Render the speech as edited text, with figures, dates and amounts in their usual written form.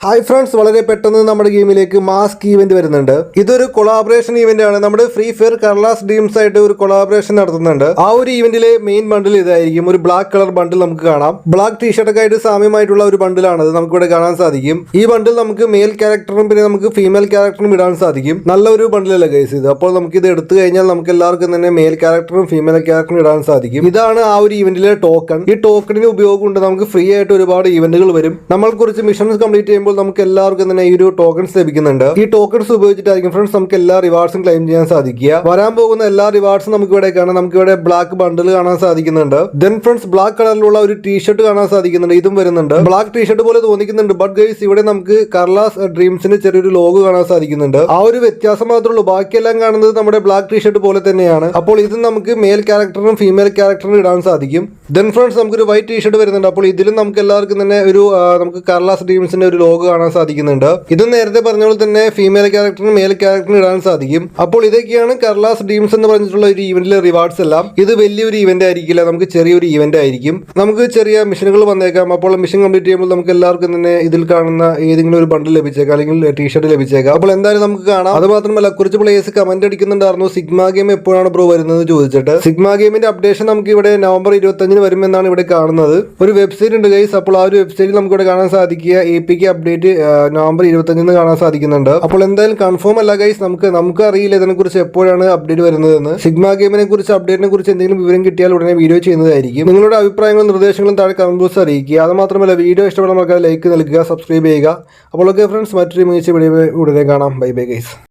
Hi friends, വളരെ പെട്ടെന്ന് നമ്മുടെ ഗെയിമിലേക്ക് മാസ്ക് ഈവന്റ് വരുന്നുണ്ട്. ഇതൊരു കൊളാബറേഷൻ ഈവന്റ് ആണ്. നമ്മുടെ ഫ്രീ ഫയർ കർലാസ് ഡ്രീംസ് ആയിട്ട് ഒരു കൊളാബറേഷൻ നടത്തുന്നുണ്ട്. ആ ഒരു ഈവന്റിലെ മെയിൻ ബണ്ടിൽ ഇതായിരിക്കും. ഒരു ബ്ലാക്ക് കളർ ബണ്ടിൽ നമുക്ക് കാണാം. ബ്ലാക്ക് ടീഷർട്ടൊക്കെ ആയിട്ട് സാമ്യമായിട്ടുള്ള ഒരു ബണ്ടിലാണ് അത് നമുക്ക് ഇവിടെ കാണാൻ സാധിക്കും. ഈ ബണ്ടിൽ നമുക്ക് മെയിൽ ക്യാരക്ടറും പിന്നെ നമുക്ക് ഫീമെയിൽ ക്യാരക്ടറും ഇടാൻ സാധിക്കും. നല്ലൊരു ബണ്ടിലല്ല ഗൈസ് ഇത്. അപ്പോൾ നമുക്ക് ഇത് എടുത്തു കഴിഞ്ഞാൽ നമുക്ക് എല്ലാവർക്കും തന്നെ മെയിൽ ക്യാരക്ടറും ഫീമെയിൽ ക്യാരക്ടറും ഇടാൻ സാധിക്കും. ഇതാണ് ആ ഒരു ഈവന്റിലെ ടോക്കൺ. ഈ ടോക്കണിന് ഉപയോഗമുണ്ട്. നമുക്ക് ഫ്രീ ആയിട്ട് ഒരുപാട് ഈവന്റുകൾ വരും. നമ്മൾ കുറച്ച് മിഷൻസ് കംപ്ലീറ്റ് ചെയ്യുമ്പോൾ നമുക്ക് എല്ലാവർക്കും തന്നെ ഈ ഒരു ടോക്കൺസ് ലഭിക്കുന്നുണ്ട്. ഈ ടോക്കൺസ് ഉപയോഗിച്ചിട്ടായിരിക്കും ഫ്രണ്ട്സ് നമുക്ക് എല്ലാ റിവാർഡ്സും ക്ലെയിം ചെയ്യാൻ സാധിക്കുക. വരാൻ പോകുന്ന എല്ലാ റിവാർഡ്സും നമുക്ക് ഇവിടെ കാണാം. നമുക്ക് ഇവിടെ ബ്ലാക്ക് ബണ്ടിൽ കാണാൻ സാധിക്കുന്നുണ്ട്. ദെൻ ഫ്രണ്ട്സ് ബ്ലാക്ക് കളറിലുള്ള ഒരു ടീഷർട്ട് കാണാൻ സാധിക്കുന്നുണ്ട്. ഇതും വരുന്നുണ്ട്. ബ്ലാക്ക് ടീഷർട്ട് പോലെ തോന്നിക്കുന്നുണ്ട്. ബട്ട് ഗൈസ് ഇവിടെ നമുക്ക് കർലാസ് ഡ്രീംസിന് ചെറിയൊരു ലോഗോ കാണാൻ സാധിക്കുന്നുണ്ട്. ആ ഒരു വ്യത്യാസം മാത്രമേ ഉള്ളൂ. ബാക്കിയെല്ലാം കാണുന്നത് നമ്മുടെ ബ്ലാക്ക് ടീഷർട്ട് പോലെ തന്നെയാണ്. അപ്പോൾ ഇത് നമുക്ക് മെയിൽ ക്യാരക്ടറും ഫീമെയിൽ ക്യാരക്ടറും ഇടാൻ സാധിക്കും. ദെൻ ഫ്രണ്ട്സ് നമുക്കൊരു വൈറ്റ് ടീഷർട്ട് വരുന്നുണ്ട്. അപ്പോൾ ഇതിലും നമുക്ക് എല്ലാവർക്കും തന്നെ ഒരു നമുക്ക് കർലാസ് ഡ്രീംസിന്റെ ഒരു ലോഗോ കാണാൻ സാധിക്കുന്നുണ്ട്. ഇത് നേരത്തെ പറഞ്ഞ പോലെ തന്നെ ഫീമെയിൽ ക്യാരക്ടറിനും മെയിൽ ക്യാരക്ടറിനും ഇടാൻ സാധിക്കും. അപ്പോൾ ഇതൊക്കെയാണ് കർലാസ് ഡ്രീംസ് എന്ന് പറഞ്ഞിട്ടുള്ള ഒരു ഈവന്റിലെ റിവാർഡ്സ് എല്ലാം. ഇത് വലിയൊരു ഈവന്റ് ആയിരിക്കില്ല, നമുക്ക് ചെറിയൊരു ഈവന്റ് ആയിരിക്കും. നമുക്ക് ചെറിയ മിഷനുകൾ വന്നേക്കാം. അപ്പോൾ മിഷൻ കംപ്ലീറ്റ് ചെയ്യുമ്പോൾ നമുക്ക് എല്ലാവർക്കും തന്നെ ഇതിൽ കാണുന്ന ഏതെങ്കിലും ഒരു ബണ്ടിൽ ലഭിച്ചേക്കാം, അല്ലെങ്കിൽ ടീഷർട്ട് ലഭിച്ചേക്കാം. അപ്പോൾ എന്തായാലും നമുക്ക് കാണാം. അത് മാത്രമല്ല കുറച്ച് പ്ലേയേഴ്സ് കമന്റ് അടിക്കുന്നുണ്ടായിരുന്നു സിഗ്മ ഗെയിം എപ്പോഴാണ് ബ്രോ വരുന്നത് ചോദിച്ചിട്ട്. സിഗ്മ ഗെയിമിന്റെ അപ്ഡേഷൻ നമുക്ക് ഇവിടെ നവംബർ 25 വരുമെന്നാണ് ഇവിടെ കാണുന്നത്. ഒരു വെബ്സൈറ്റ് ഉണ്ട് ഗൈസ്. അപ്പോൾ ആ ഒരു വെബ്സൈറ്റിൽ നമുക്ക് ഇവിടെ കാണാൻ സാധിക്കുക APK അപ്ഡേറ്റ് നവംബർ 25 കാണാൻ സാധിക്കുന്നുണ്ട്. അപ്പോൾ എന്തായാലും കൺഫേം അല്ല ഗൈസ്. നമുക്ക് അറിയില്ല ഇതിനെ കുറിച്ച് എപ്പോഴാണ് അപ്ഡേറ്റ് വരുന്നതെന്ന്. സിഗ്മ ഗെയിമിനെ കുറിച്ച് അപ്ഡേറ്റിനെ കുറിച്ച് എന്തെങ്കിലും വിവരം കിട്ടിയാൽ ഉടനെ വീഡിയോ ചെയ്യുന്നതായിരിക്കും. നിങ്ങളുടെ അഭിപ്രായങ്ങളും നിർദ്ദേശങ്ങളും താഴെ കമന്റ് ബോക്സിൽ അറിയിക്കുക. അത് മാത്രമല്ല വീഡിയോ ഇഷ്ടപ്പെടുന്ന ആൾക്കാർ ലൈക്ക് നൽകുക, സബ്സ്ക്രൈബ് ചെയ്യുക. അപ്പോൾ ഓക്കെ ഫ്രണ്ട്സ്, മറ്റൊരു മികച്ച വീഡിയോ ഉടനെ കാണാം. Bye bye guys.